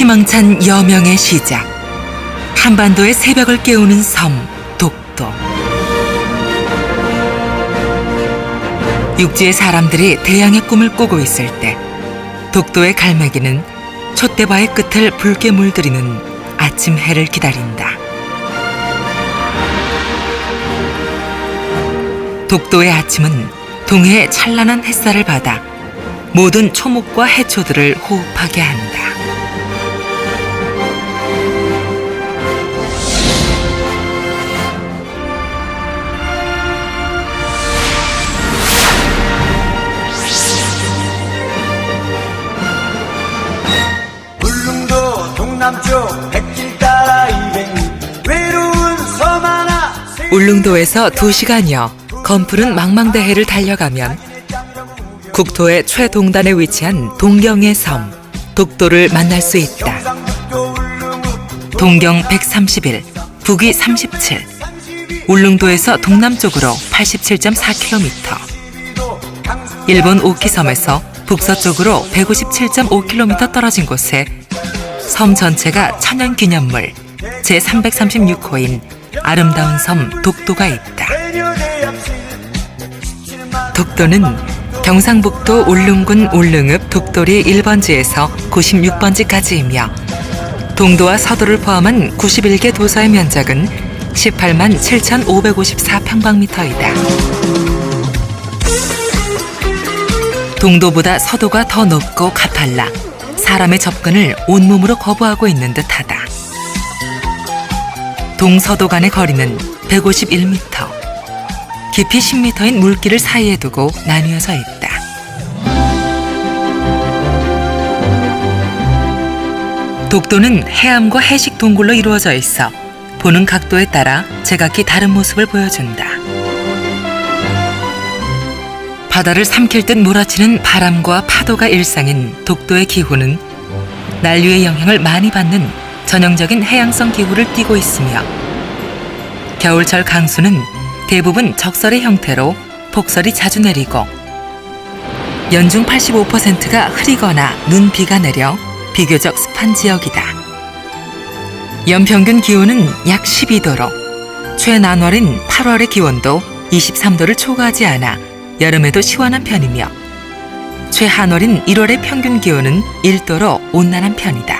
희망찬 여명의 시작. 한반도의 새벽을 깨우는 섬 독도. 육지의 사람들이 대양의 꿈을 꾸고 있을 때 독도의 갈매기는 촛대바의 끝을 붉게 물들이는 아침 해를 기다린다. 독도의 아침은 동해의 찬란한 햇살을 받아 모든 초목과 해초들을 호흡하게 한다. 울릉도 동남쪽 백길 따라 200리 외로운 섬 하나. 울릉도에서 2시간여 검푸른 망망대해를 달려가면 국토의 최동단에 위치한 동경의 섬 독도를 만날 수 있다. 동경 131, 북위 37, 울릉도에서 동남쪽으로 87.4km, 일본 오키섬에서 북서쪽으로 157.5km 떨어진 곳에 섬 전체가 천연기념물 제336호인 아름다운 섬 독도가 있다. 독도는 경상북도 울릉군 울릉읍 독도리 1번지에서 96번지까지이며 동도와 서도를 포함한 91개 도서의 면적은 18만 7,554평방미터이다. 동도보다 서도가 더 높고 가팔라 사람의 접근을 온몸으로 거부하고 있는 듯하다. 동서도 간의 거리는 151m, 깊이 10m인 물길을 사이에 두고 나뉘어져 있다. 독도는 해암과 해식 동굴로 이루어져 있어 보는 각도에 따라 제각기 다른 모습을 보여준다. 바다를 삼킬 듯 몰아치는 바람과 파도가 일상인 독도의 기후는 난류의 영향을 많이 받는 전형적인 해양성 기후를 띠고 있으며 겨울철 강수는 대부분 적설의 형태로 폭설이 자주 내리고 연중 85%가 흐리거나 눈비가 내려 비교적 습한 지역이다. 연평균 기온은 약 12도로 최난월인 8월의 기온도 23도를 초과하지 않아 여름에도 시원한 편이며 최한월인 1월의 평균 기온은 1도로 온난한 편이다.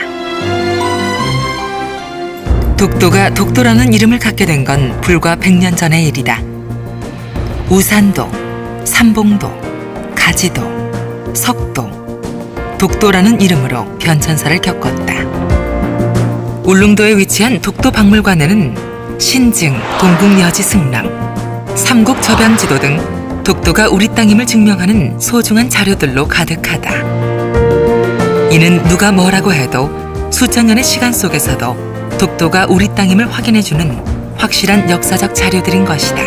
독도가 독도라는 이름을 갖게 된 건 불과 100년 전의 일이다. 우산도, 삼봉도, 가지도, 석도, 독도라는 이름으로 변천사를 겪었다. 울릉도에 위치한 독도박물관에는 신증, 동국여지 승람, 삼국접양지도 등 독도가 우리 땅임을 증명하는 소중한 자료들로 가득하다. 이는 누가 뭐라고 해도 수천 년의 시간 속에서도 독도가 우리 땅임을 확인해주는 확실한 역사적 자료들인 것이다.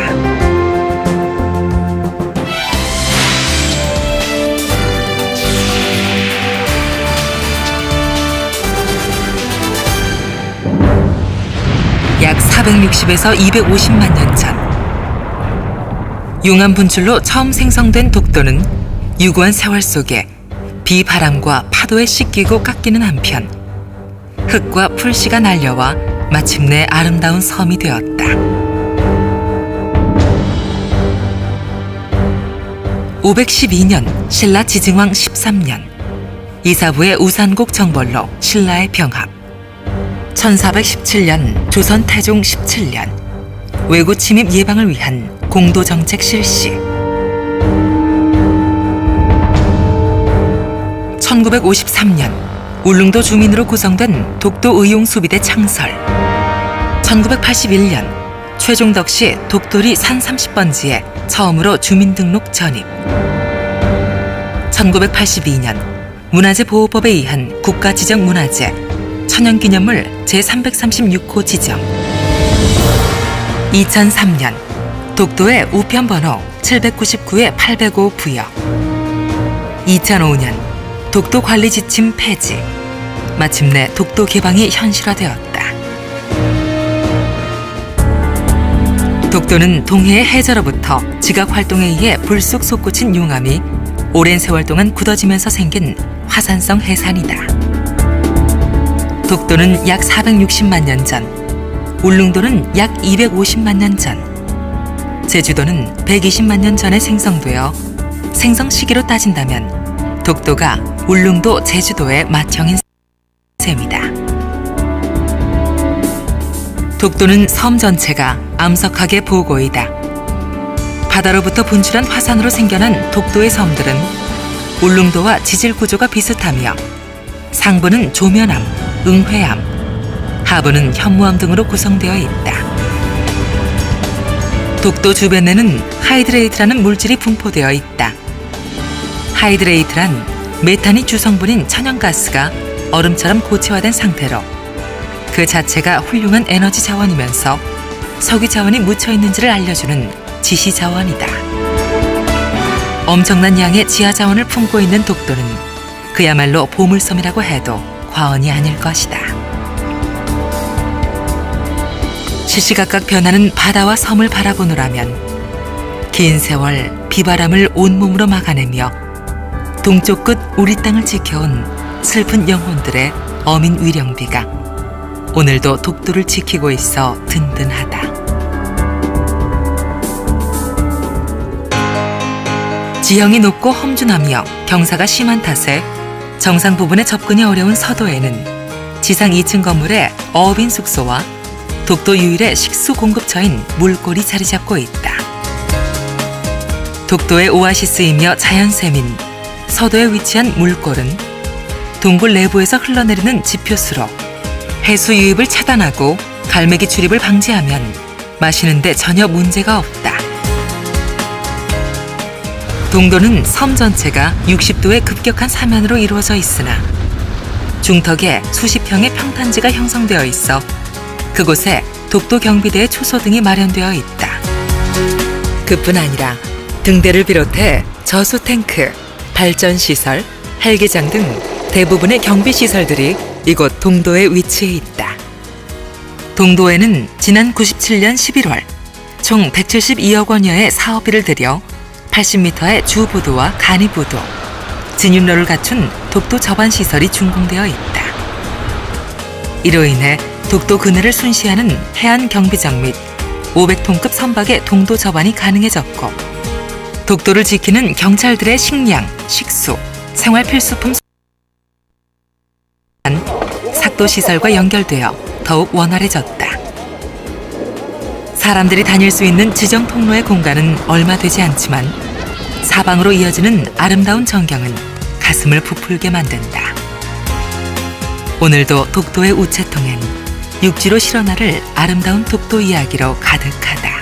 약 460에서 250만 년 전, 용암 분출로 처음 생성된 독도는 유구한 세월 속에 비바람과 파도에 씻기고 깎이는 한편 흙과 풀씨가 날려와 마침내 아름다운 섬이 되었다. 512년 신라 지증왕 13년 이사부의 우산국 정벌로 신라의 병합, 1417년 조선 태종 17년 외구 침입 예방을 위한 공도정책 실시, 1953년 울릉도 주민으로 구성된 독도의용수비대 창설, 1981년 최종덕시 독도리 산 30번지에 처음으로 주민등록 전입, 1982년 문화재 보호법에 의한 국가지정문화재 천연기념물 제336호 지정, 2003년 독도의 우편번호 799-805 부여, 2005년 독도 관리 지침 폐지, 마침내 독도 개방이 현실화되었다. 독도는 동해의 해저로부터 지각 활동에 의해 불쑥 솟구친 용암이 오랜 세월 동안 굳어지면서 생긴 화산성 해산이다. 독도는 약 460만 년 전, 울릉도는 약 250만 년 전, 제주도는 120만 년 전에 생성되어 생성 시기로 따진다면 독도가 울릉도, 제주도의 맏형인 셈이다. 독도는 섬 전체가 암석학의 보고이다. 바다로부터 분출한 화산으로 생겨난 독도의 섬들은 울릉도와 지질 구조가 비슷하며 상부는 조면암, 응회암, 하부는 현무암 등으로 구성되어 있다. 독도 주변에는 하이드레이트라는 물질이 분포되어 있다. 하이드레이트란 메탄이 주성분인 천연가스가 얼음처럼 고체화된 상태로 그 자체가 훌륭한 에너지 자원이면서 석유 자원이 묻혀 있는지를 알려주는 지시 자원이다. 엄청난 양의 지하 자원을 품고 있는 독도는 그야말로 보물섬이라고 해도 과언이 아닐 것이다. 시시각각 변하는 바다와 섬을 바라보노라면 긴 세월 비바람을 온몸으로 막아내며 동쪽 끝 우리 땅을 지켜온 슬픈 영혼들의 어민 위령비가 오늘도 독도를 지키고 있어 든든하다. 지형이 높고 험준하며 경사가 심한 탓에 정상 부분에 접근이 어려운 서도에는 지상 2층 건물에 어업인 숙소와 독도 유일의 식수 공급처인 물골이 자리 잡고 있다. 독도의 오아시스이며 자연샘인 서도에 위치한 물골은 동굴 내부에서 흘러내리는 지표수로 해수 유입을 차단하고 갈매기 출입을 방지하면 마시는데 전혀 문제가 없다. 동도는 섬 전체가 60도의 급격한 사면으로 이루어져 있으나 중턱에 수십 평의 평탄지가 형성되어 있어 그곳에 독도 경비대의 초소 등이 마련되어 있다. 그뿐 아니라 등대를 비롯해 저수 탱크, 발전시설, 헬기장 등 대부분의 경비시설들이 이곳 동도에 위치해 있다. 동도에는 지난 97년 11월 총 172억 원여의 사업비를 들여 80m의 주보도와 간이보도, 진입로를 갖춘 독도 저반시설이 준공되어 있다. 이로 인해 독도 근해를 순시하는 해안 경비정 및 500톤급 선박의 동도 저반이 가능해졌고 독도를 지키는 경찰들의 식량, 식수, 생활 필수품 삭도시설과 연결되어 더욱 원활해졌다. 사람들이 다닐 수 있는 지정 통로의 공간은 얼마 되지 않지만 사방으로 이어지는 아름다운 전경은 가슴을 부풀게 만든다. 오늘도 독도의 우체통엔 육지로 실어나를 아름다운 독도 이야기로 가득하다.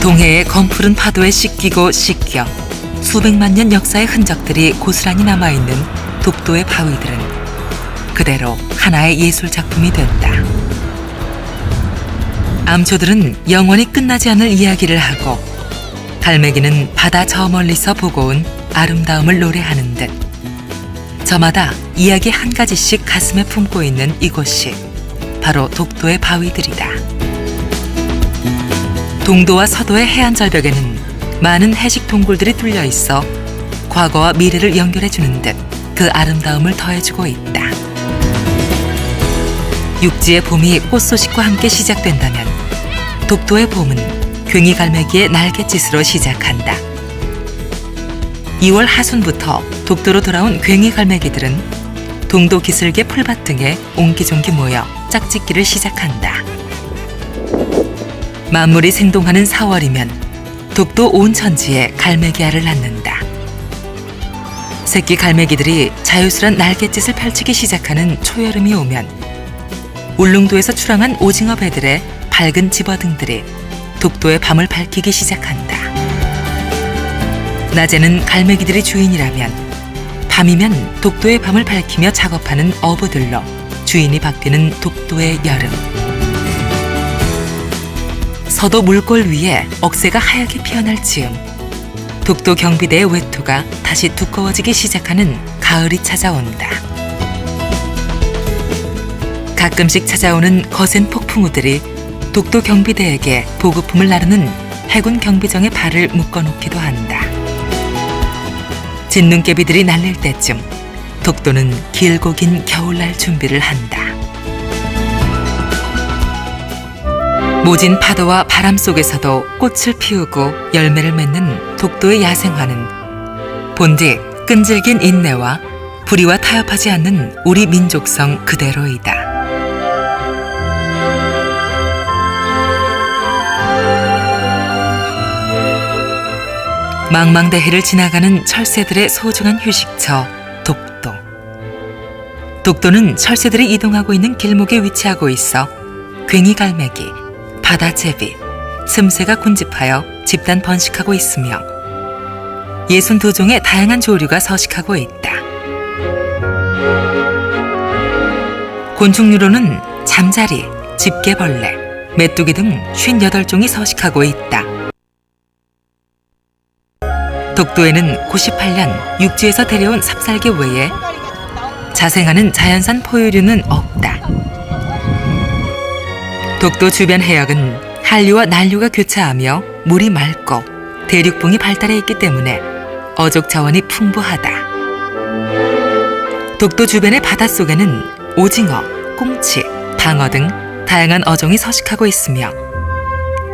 동해의 검푸른 파도에 씻기고 씻겨 수백만 년 역사의 흔적들이 고스란히 남아있는 독도의 바위들은 그대로 하나의 예술 작품이 된다. 암초들은 영원히 끝나지 않을 이야기를 하고 갈매기는 바다 저 멀리서 보고 온 아름다움을 노래하는 듯 저마다 이야기 한 가지씩 가슴에 품고 있는 이곳이 바로 독도의 바위들이다. 동도와 서도의 해안 절벽에는 많은 해식 동굴들이 뚫려 있어 과거와 미래를 연결해주는 듯 그 아름다움을 더해주고 있다. 육지의 봄이 꽃소식과 함께 시작된다면 독도의 봄은 괭이갈매기의 날갯짓으로 시작한다. 2월 하순부터 독도로 돌아온 괭이갈매기들은 동도 기슭의 풀밭 등에 옹기종기 모여 짝짓기를 시작한다. 만물이 생동하는 4월이면 독도 온 천지에 갈매기알을 낳는다. 새끼 갈매기들이 자유스런 날갯짓을 펼치기 시작하는 초여름이 오면 울릉도에서 출항한 오징어 배들의 밝은 집어등들이 독도의 밤을 밝히기 시작한다. 낮에는 갈매기들이 주인이라면 밤이면 독도의 밤을 밝히며 작업하는 어부들로 주인이 바뀌는 독도의 여름. 서도 물골 위에 억새가 하얗게 피어날 즈음 독도 경비대의 외투가 다시 두꺼워지기 시작하는 가을이 찾아온다. 가끔씩 찾아오는 거센 폭풍우들이 독도 경비대에게 보급품을 나르는 해군 경비정의 발을 묶어놓기도 한다. 진눈깨비들이 날릴 때쯤 독도는 길고 긴 겨울날 준비를 한다. 모진 파도와 바람 속에서도 꽃을 피우고 열매를 맺는 독도의 야생화는 본디 끈질긴 인내와 불의와 타협하지 않는 우리 민족성 그대로이다. 망망대해를 지나가는 철새들의 소중한 휴식처 독도. 독도는 철새들이 이동하고 있는 길목에 위치하고 있어 괭이갈매기, 바다제비, 슴새가 군집하여 집단 번식하고 있으며 62종의 다양한 조류가 서식하고 있다. 곤충류로는 잠자리, 집게벌레, 메뚜기 등 58종이 서식하고 있다. 독도에는 98년 육지에서 데려온 삽살개 외에 자생하는 자연산 포유류는 없다. 독도 주변 해역은 한류와 난류가 교차하며 물이 맑고 대륙붕이 발달해 있기 때문에 어족 자원이 풍부하다. 독도 주변의 바닷속에는 오징어, 꽁치, 방어 등 다양한 어종이 서식하고 있으며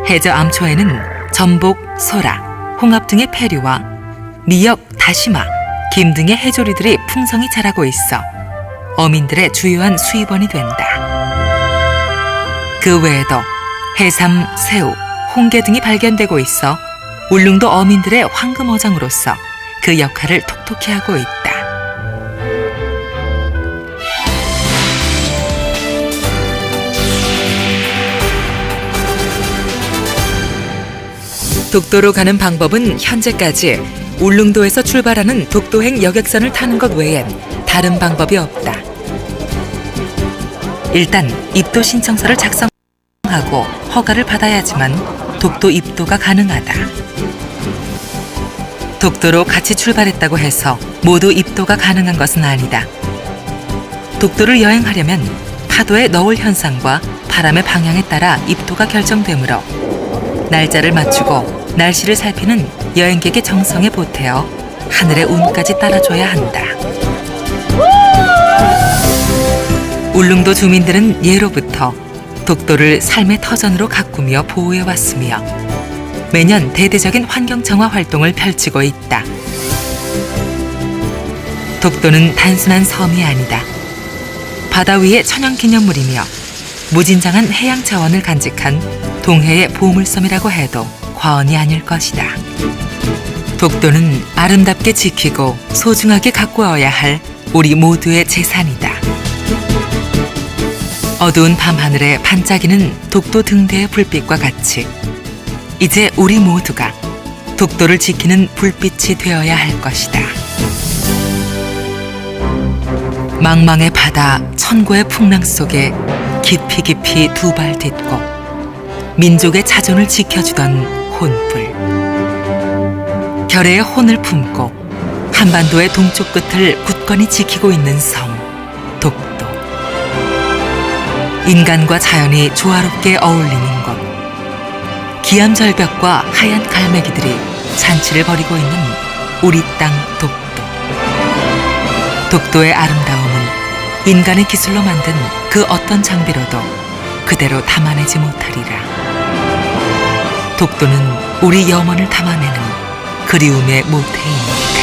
해저 암초에는 전복, 소라, 홍합 등의 페류와 미역, 다시마, 김 등의 해조류들이 풍성히 자라고 있어 어민들의 주요한 수입원이 된다. 그 외에도 해삼, 새우, 홍게 등이 발견되고 있어 울릉도 어민들의 황금어장으로서 그 역할을 톡톡히 하고 있다. 독도로 가는 방법은 현재까지 울릉도에서 출발하는 독도행 여객선을 타는 것 외엔 다른 방법이 없다. 일단 입도 신청서를 작성하고 허가를 받아야지만 독도 입도가 가능하다. 독도로 같이 출발했다고 해서 모두 입도가 가능한 것은 아니다. 독도를 여행하려면 파도의 너울 현상과 바람의 방향에 따라 입도가 결정되므로 날짜를 맞추고 날씨를 살피는 여행객의 정성에 보태어 하늘의 운까지 따라줘야 한다. 울릉도 주민들은 예로부터 독도를 삶의 터전으로 가꾸며 보호해왔으며 매년 대대적인 환경청화 활동을 펼치고 있다. 독도는 단순한 섬이 아니다. 바다 위의 천연기념물이며 무진장한 해양 자원을 간직한 동해의 보물섬이라고 해도 과언이 아닐 것이다. 독도는 아름답게 지키고 소중하게 가꾸어야 할 우리 모두의 재산이다. 어두운 밤하늘에 반짝이는 독도 등대의 불빛과 같이 이제 우리 모두가 독도를 지키는 불빛이 되어야 할 것이다. 망망의 바다, 천고의 풍랑 속에 깊이 깊이 두 발 딛고 민족의 자존을 지켜주던 혼불. 결의의 혼을 품고 한반도의 동쪽 끝을 굳건히 지키고 있는 섬, 독도. 인간과 자연이 조화롭게 어울리는 곳. 기암절벽과 하얀 갈매기들이 잔치를 벌이고 있는 우리 땅 독도. 독도의 아름다움은 인간의 기술로 만든 그 어떤 장비로도 그대로 담아내지 못하리라. 독도는 우리 염원을 담아내는 그리움의 모태입니다.